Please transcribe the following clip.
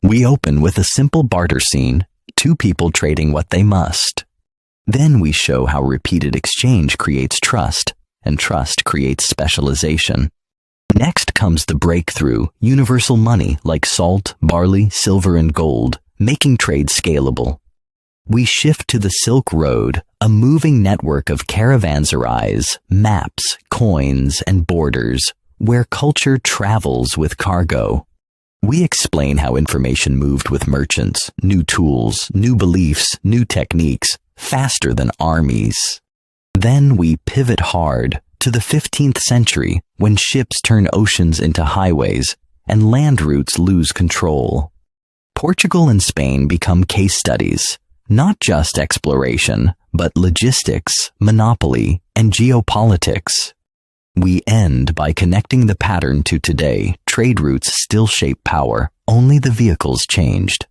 We open with a simple barter scene, two people trading what they must. Then we show how repeated exchange creates trust, and trust creates specialization. Next comes the breakthrough, universal money like salt, barley, silver, and gold, making trade scalable. We shift to the Silk Road, a moving network of caravans, maps, coins, and borders, where culture travels with cargo. We explain how information moved with merchants, new tools, new beliefs, new techniques, faster than armies. Then we pivot hard to the 15th century when ships turn oceans into highways and land routes lose control. Portugal and Spain become case studies, not just exploration, but logistics, monopoly, and geopolitics. We end by connecting the pattern to today. Trade routes still shape power, only the vehicles changed.